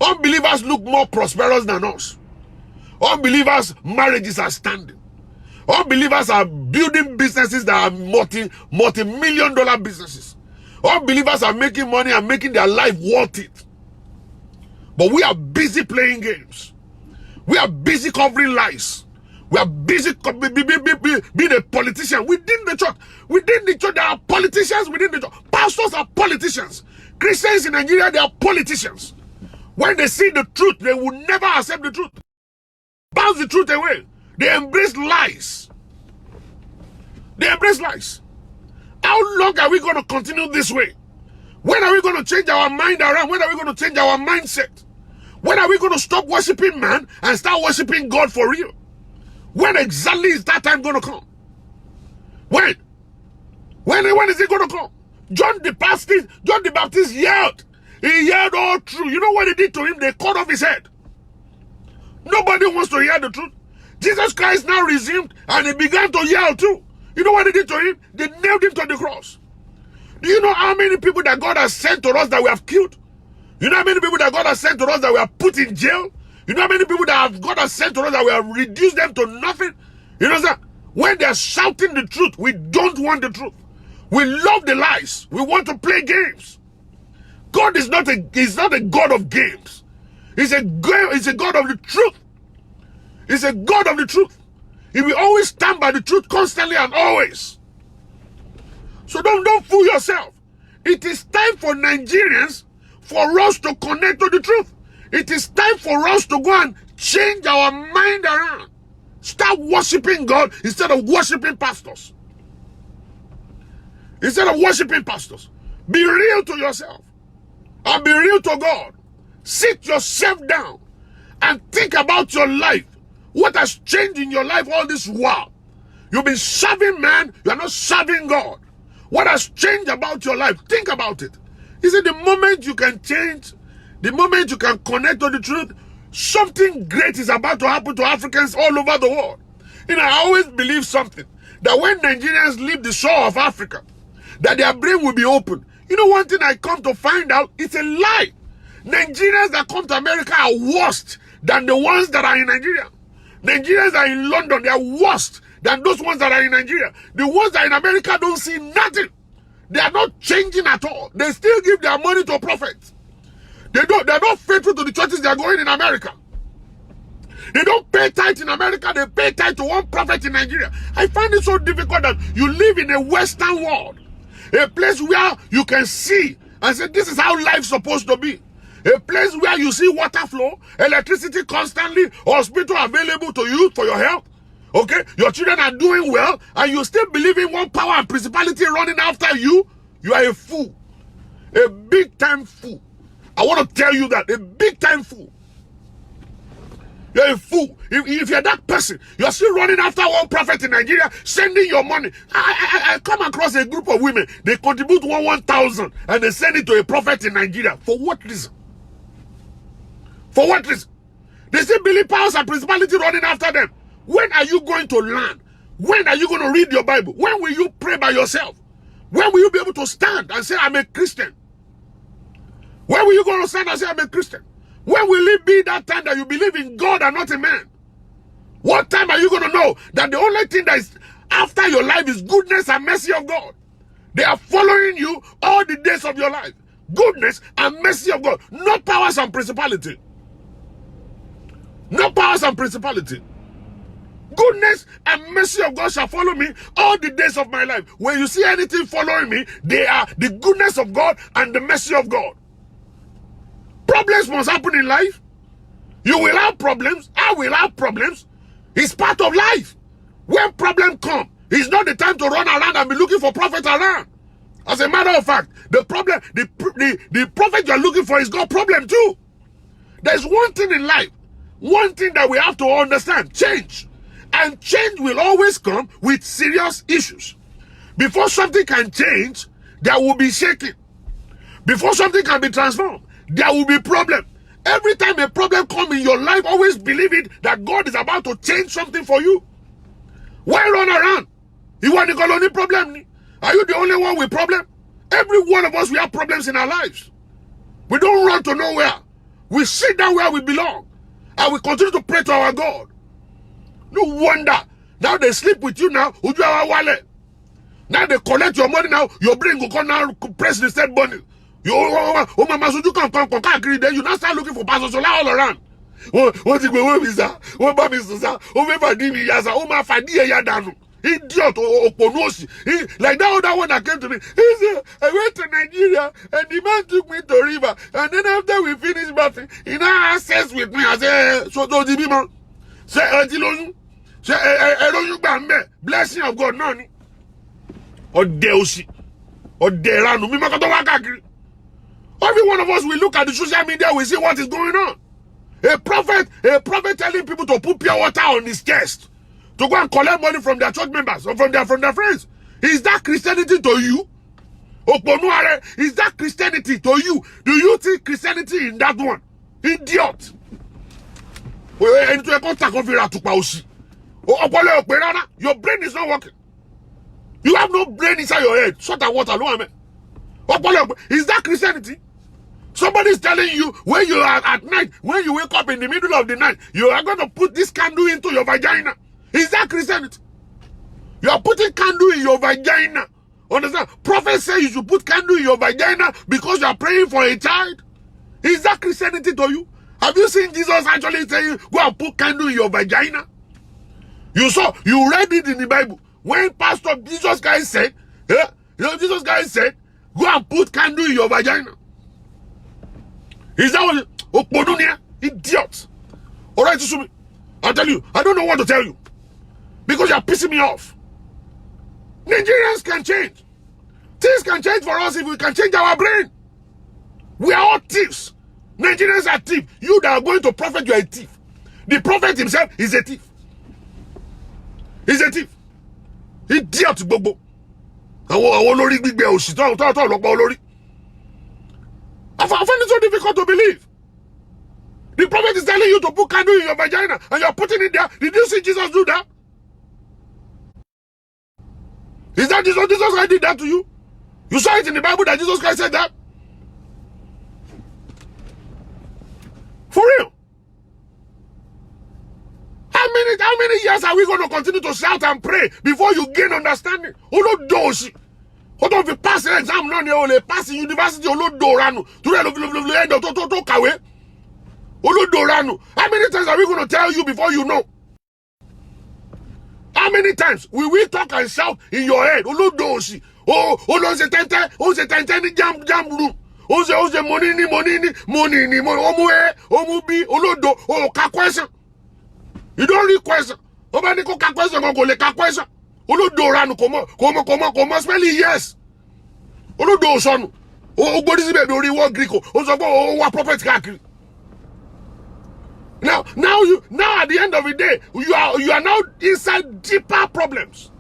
Unbelievers look more prosperous than us. Unbelievers' marriages are standing. Unbelievers are building businesses that are multi-million dollar businesses. Unbelievers are making money and making their life worth it. But we are busy playing games. We are busy covering lies. We are busy being a politician within the church. Within the church, there are politicians within the church. Pastors are politicians. Christians in Nigeria, they are politicians. When they see the truth, they will never accept the truth. Bounce the truth away. They embrace lies. They embrace lies. How long are we going to continue this way? When are we going to change our mind around? When are we going to change our mindset? When are we going to stop worshiping man and start worshiping God for real? When exactly is that time going to come? When? When is it going to come? John the Baptist yelled. He yelled all through. You know what they did to him? They cut off his head. Nobody wants to hear the truth. Jesus Christ now resumed and he began to yell too. You know what they did to him? They nailed him to the cross. Do you know how many people that God has sent to us that we have killed? You know how many people that God has sent to us that we have put in jail? You know how many people that God has sent to us that we have reduced them to nothing? You know that when they're shouting the truth, we don't want the truth. We love the lies. We want to play games. God is not a God of games. He's a God of the truth. He's a God of the truth. He will always stand by the truth constantly and always. So don't fool yourself. It is time for Nigerians, for us to connect to the truth. It is time for us to go and change our mind around. Start worshiping God instead of worshiping pastors. Instead of worshiping pastors. Be real to yourself. And be real to God. Sit yourself down and think about your life. What has changed in your life all this while? You've been serving man, you are not serving God. What has changed about your life? Think about it. Is it the moment you can change, the moment you can connect to the truth, something great is about to happen to Africans all over the world. You know, I always believe something, that when Nigerians leave the shore of Africa, that their brain will be open. You know, one thing I come to find out, it's a lie. Nigerians that come to America are worse than the ones that are in Nigeria. Nigerians that are in London, they are worse than those ones that are in Nigeria. The ones that are in America don't see nothing. They are not changing at all. They still give their money to prophets. They're not faithful to the churches they are going in America. They don't pay tithe in America. They pay tithe to one prophet in Nigeria. I find it so difficult that you live in a Western world, a place where you can see and say, this is how life's supposed to be. A place where you see water flow, electricity constantly, hospital available to you for your health. Okay? Your children are doing well, and you still believe in one power and principality running after you. You are a fool. A big-time fool. I want to tell you that. A big-time fool. You're a fool. If you're that person, you're still running after one prophet in Nigeria, sending your money. I come across a group of women. They contribute 1,000 and they send it to a prophet in Nigeria. For what reason? For what reason? They still believe powers and principality running after them. When are you going to learn? When are you going to read your Bible? When will you pray by yourself? When will you be able to stand and say, I'm a Christian? When will you go to stand and say, I'm a Christian? When will it be that time that you believe in God and not in man? What time are you going to know that the only thing that is after your life is goodness and mercy of God? They are following you all the days of your life. Goodness and mercy of God. Not powers and principality. No powers and principality. Goodness and mercy of God shall follow me all the days of my life. When you see anything following me, they are the goodness of God and the mercy of God. Problems must happen in life. You will have problems. I will have problems. It's part of life. When problems come, it's not the time to run around and be looking for prophet around. As a matter of fact, the prophet you're looking for is God's problem too. There's one thing in life, one thing that we have to understand: change. And change will always come with serious issues. Before something can change, there will be shaking. Before something can be transformed, there will be problem. Every time a problem comes in your life, always believe it that God is about to change something for you. Why run around? You want to only problem? Are you the only one with problem? Every one of us, we have problems in our lives. We don't run to nowhere. We sit down where we belong. And we continue to pray to our God. No wonder. Now they sleep with you now. Now they collect your money now. Your brain will come now, press the set money. Then you now start looking for Pastor Shola all around. Idiot like that other one that came to me. He said, I went to Nigeria and the man took me to river, and then after we finished bathing, he now had sex with me. I said, so do the man say blessing of God none. Or Deusi or Derano. Every one of us, we look at the social media, we see what is going on. A prophet telling people to put pure water on his chest to go and collect money from their church members or from their friends. Is that Christianity to you? Is that Christianity to you? Do you think Christianity in that one? Idiot. Your brain is not working. You have no brain inside your head. Shut that water. Is that Christianity? Somebody is telling you when you are at night, when you wake up in the middle of the night, you are going to put this candle into your vagina. Is that Christianity? You are putting candle in your vagina. Understand? Prophet says you should put candle in your vagina because you are praying for a child. Is that Christianity to you? Have you seen Jesus actually saying, go and put candle in your vagina? You read it in the Bible. When Pastor Jesus guy said, Jesus guy said, go and put candle in your vagina. Is that what? Idiot. All right, I'll tell you. I don't know what to tell you. Because you're pissing me off. Nigerians can change. Things can change for us if we can change our brain. We are all thieves. Nigerians are thieves. You that are going to prophet, you are a thief. The prophet himself is a thief. He's a thief. Idiot gbogbo. I find it so difficult to believe. The prophet is telling you to put candle in your vagina and you're putting it there. Did you see Jesus do that? Is that Jesus? Jesus Christ did that to you? You saw it in the Bible that Jesus Christ said that? For real? How many years are we going to continue to shout and pray before you gain understanding? What if you pass the exam now, you pass the university, how many times are we going to tell you before you know? How many times will we talk and shout in your head? Jam room. Ose money ni. Omu bi, olodo, ka question. You don't read question. Obani ko ka question, go le ka question. Olodo ranu komo spelling yes. Olodo sonu. O gbodi sibe bi ori wo Greek o so po o wa prophet kakiri. Now at the end of the day, you are now inside deeper problems.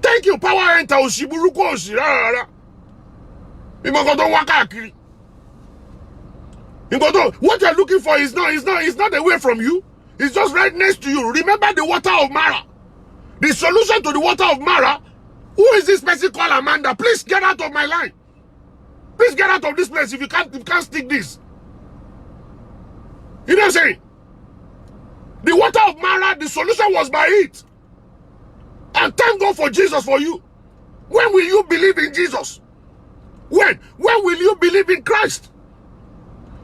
Thank you, power enter oshiburuko oshirara. Imogodo wakakiri. What you're looking for is not away from you. It's just right next to you. Remember the water of Mara. The solution to the water of Mara. Who is this person called Amanda? Please get out of my line. Please get out of this place if you can't stick this. You know what I'm saying? The water of Mara, the solution was by it. And thank God for Jesus for you. When will you believe in Jesus? When will you believe in Christ?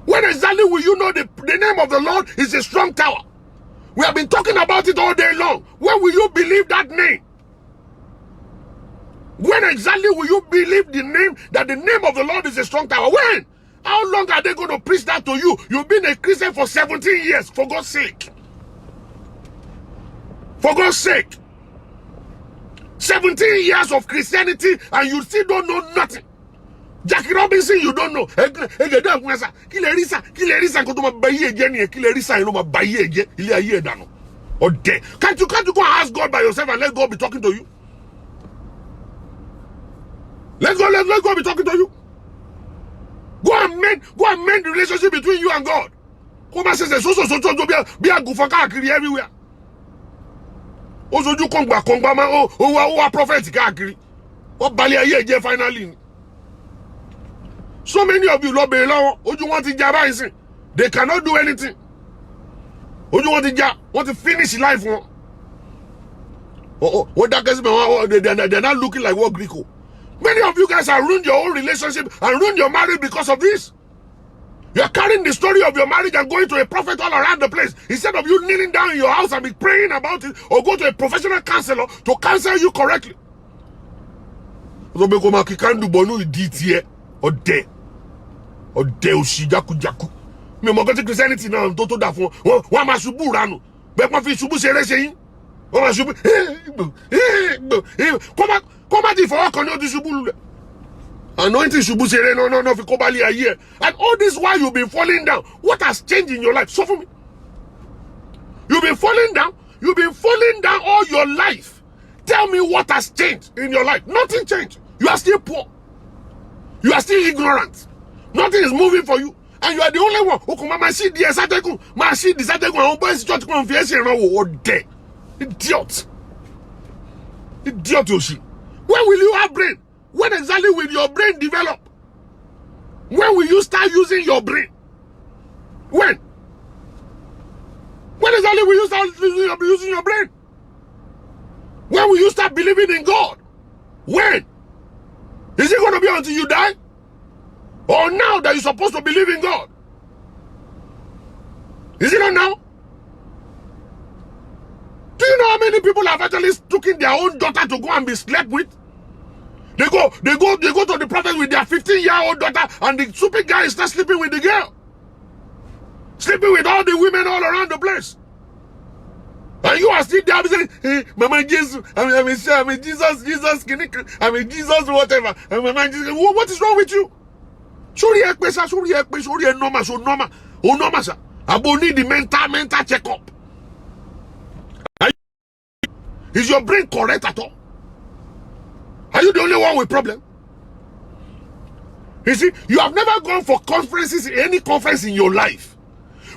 When exactly will you know the name of the Lord is a strong tower? We have been talking about it all day long. When will you believe that name? When exactly will you believe that the name of the Lord is a strong tower? When? How long are they going to preach that to you? You've been a Christian for 17 years, for God's sake. For God's sake. 17 years of Christianity and you still don't know nothing. Jackie Robinson, you don't know. Can't you go and ask God by yourself and let God be talking to you? Let God be talking to you. Go and mend the relationship between you and God. Come and say so be a gufaka everywhere. Also, you come back, man. Oh, prophet kakiri. What balia finally? So many of you love you want to they cannot do anything. You want to finish life. What that guys they're not looking like what Greco. Many of you guys have ruined your own relationship and ruined your marriage because of this. You are carrying the story of your marriage and going to a prophet all around the place. Instead of you kneeling down in your house and be praying about it or go to a professional counselor to counsel you correctly. Or there. Or Jaku. Me mo go Christianity now to that for one ma subu ranu. Be ma fi subu sere seyin. One ma subu. Come di for kon di subu. Anointing subu sere no fi kobali a year. And all this while you've been falling down. What has changed in your life? So for me. You've been falling down. You've been falling down all your life. Tell me what has changed in your life. Nothing changed. You are still poor. You are still ignorant. Nothing is moving for you. And you are the only one who come see the Sateku, see the Sateku, and boys church confess and dead. Idiot. Idiot, Yoshi. When will you have brain? When exactly will your brain develop? When will you start using your brain? When? When exactly will you start using your brain? When will you start believing in God? When? Is it going to be until you die? Or now that you're supposed to believe in God? Is it not now? Do you know how many people have actually taken their own daughter to go and be slept with? They go to the prophet with their 15-year-old daughter, and the stupid guy is not sleeping with the girl. Sleeping with all the women all around the place. And you are still there saying, hey, Mama Jesus, I'm a Jesus, I'm a Jesus, whatever. Mama Jesus, what is wrong with you? Sorry, normal. Sir. I need the mental checkup. Is your brain correct at all? Are you the only one with problem? You see, you have never gone for conferences, any conference in your life.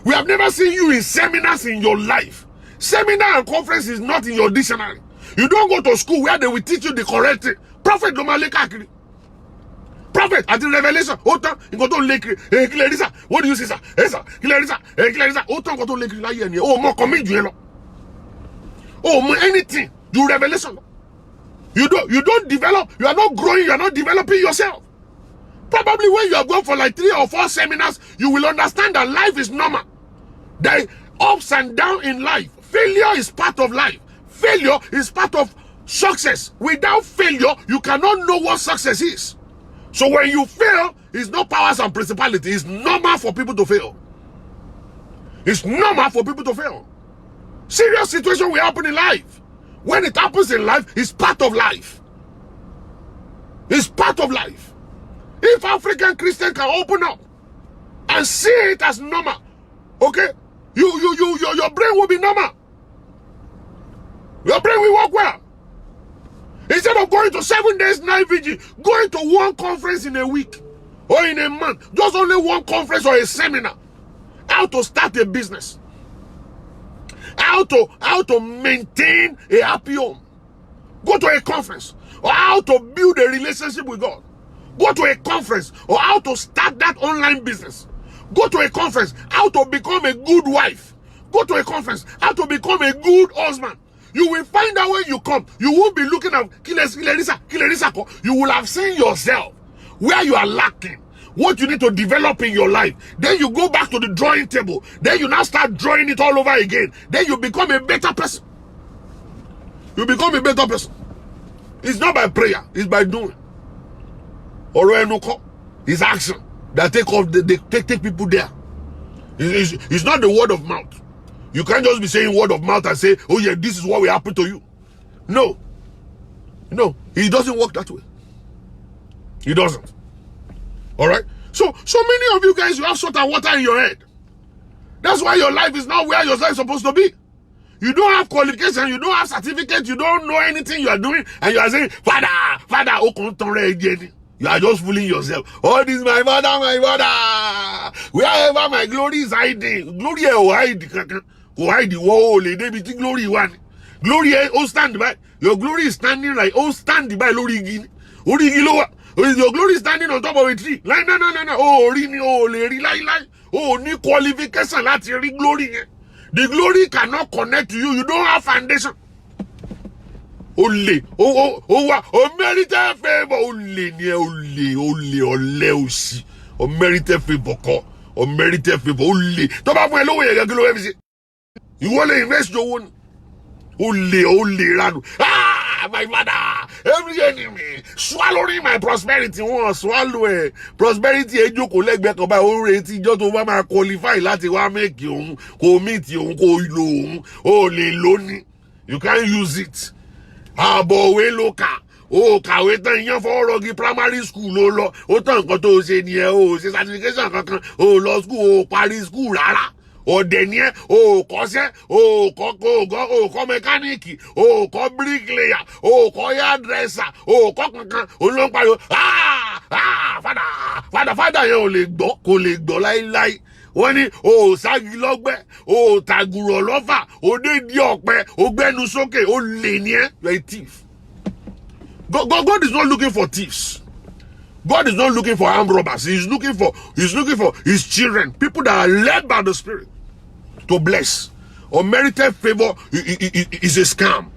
We have never seen you in seminars in your life. Seminar and conference is not in your dictionary. You don't go to school where they will teach you the correct thing. Prophet Domaleka. Prophet at the revelation. Otan, you go to Lake. Clarissa, what do you say, sir? Clarissa. Otan go to Lake. Oh, more commit you know. Oh, more anything. Do revelation. You don't develop. You are not growing. You are not developing yourself. Probably when you have gone for like 3 or 4 seminars, you will understand that life is normal. There are ups and downs in life. Failure is part of life. Failure is part of success. Without failure, you cannot know what success is. So when you fail, It's not powers and principalities. It's normal for people to fail. It's normal for people to fail. Serious situation will happen in life. When it happens in life, it's part of life. It's part of life. If African Christian can open up and see it as normal, okay, your brain will be normal. Your brain will work well. Instead of going to 7 days night vigil, going to one conference in a week or in a month, just only one conference or a seminar. How to start a business. How to maintain a happy home. Go to a conference. Or how to build a relationship with God. Go to a conference. Or how to start that online business. Go to a conference. How to become a good wife. Go to a conference. How to become a good husband. You will find out when you come. You won't be looking at you will have seen yourself where you are lacking, what you need to develop in your life. Then you go back to the drawing table. Then you now start drawing it all over again. Then you become a better person. You become a better person. It's not by prayer, it's by doing. It's action that take people there. It's not the word of mouth. You can't just be saying word of mouth and say, oh yeah, this is what will happen to you. No. No, it doesn't work that way. It doesn't. Alright? So many of you guys, you have salt and water in your head. That's why your life is not where your life is supposed to be. You don't have qualification, you don't have certificate, you don't know anything you are doing, and you are saying, Father, you are just fooling yourself. Oh, this is my father. Wherever my glory is hiding, glory will hide. Go hide the wall, lady, glory one. Glory, oh, stand by. Your glory is standing like, oh, stand by, Lori Gini. Your glory is standing on top of a tree. Like, no. Oh, really, oh, lady, like. Oh, new qualification, that's your glory. The glory cannot connect to you. You don't have foundation. Only. Oh, merited favor. Only. Oh, merited favor. Oh, merited favor. Only. Don't have my lower. You want to invest your own. Only. My father, every enemy swallowing my prosperity. Wọ́n swallow ẹ̀ prosperity ẹjọ́ kò lẹ́gbẹ̀ẹ́ kan báyìí ó retí ìjọ́ tó bá máa qualify láti wá make òun kò meet òun kò lo òun ó lè lóní. You can't use it. Àbọ̀wé ló kà ó kàwé tán ìyẹn fọwọ́ rọgí primary school ló lọ ó tán nǹkan tó ṣe nìyẹn ó ṣe certification kankan ó lọ school ó parí school rárá. Ọ̀dẹ̀ ni ẹ́, o kọ́ṣẹ́, o kọ́ mẹkáníìkì, o kọ́ bíríkìlẹ̀yà, o kọ́ yàdrẹ́sà, o kọ́ kankan, olóhùn pariwo, fada yẹn ò lè gbọ́ láíláí. Wọ́n ní o ságì lọ́gbẹ́, o tàgùrọ̀ lọ́fà, o dé di ọ̀pẹ, o gbẹ́nu sókè, o lè ní ẹ́, you are a thief. God is not looking for thieves. God is not looking for armed robbers. He's looking for his children, people that are led by the Spirit to bless. Unmerited favor is a scam.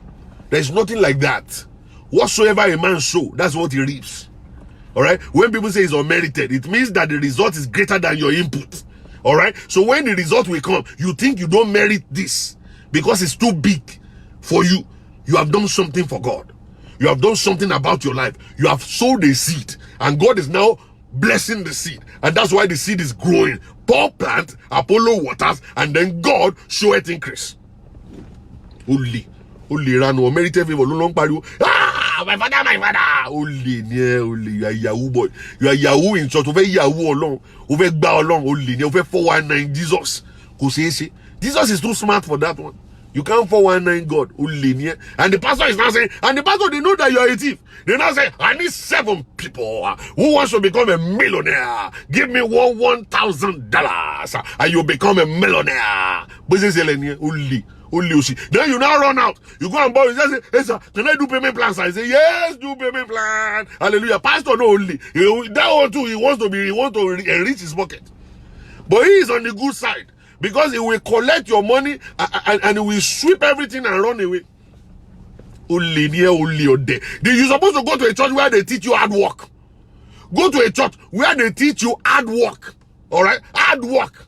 There's nothing like that. Whatsoever a man sow, that's what he reaps. All right. When people say it's unmerited, it means that the result is greater than your input. All right. So when the result will come, you think you don't merit this because it's too big for you. You have done something for God. You have done something about your life. You have sowed a seed, and God is now blessing the seed, and that's why the seed is growing. Paul plant, Apollo waters, and then God showeth increase. Only ranu unmerited favor. No long pariwo. My father. Only you are Yahoo boy. You are Yahoo in church. Over Yahoo alone. Over gba alone. Only over 419 Jesus. Jesus is too smart for that one. You can't 419 God. And the pastor is now saying, and the pastor, they know that you are a thief. They now say, I need 7 people who wants to become a millionaire. Give me $1,000 and you become a millionaire. Then you now run out. You go and borrow. You say, hey sir, can I do payment plans? I say, yes, do payment plan. Hallelujah. Pastor, no only. That one too, he wants to enrich his pocket. But he is on the good side. Because he will collect your money and he will sweep everything and run away. You're supposed to go to a church where they teach you hard work. Go to a church where they teach you hard work. Alright? Hard work.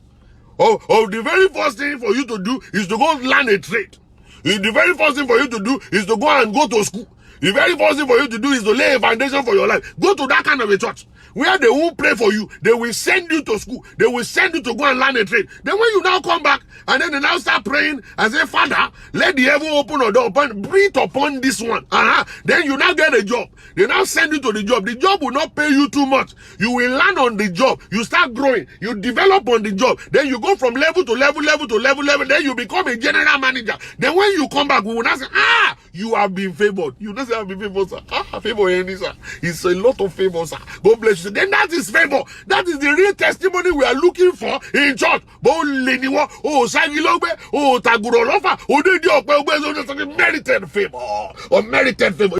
The very first thing for you to do is to go learn a trade. The very first thing for you to do is to go to school. The very first thing for you to do is to lay a foundation for your life. Go to that kind of a church where they won't pray for you. They will send you to school. They will send you to go and learn a trade. Then when you now come back, and then they now start praying and say, Father, let the heaven open or door, breathe upon this one. Then you now get a job. They now send you to the job. The job will not pay you too much. You will learn on the job. You start growing. You develop on the job. Then you go from level to level to level. Then you become a general manager. Then when you come back, we will not say, you have been favored. You don't say I have been favored, sir. Favor any, sir. It's a lot of favor, sir. God bless you. Then that is favor. That is the real testimony we are looking for in church. Merited favor. Or merited favor.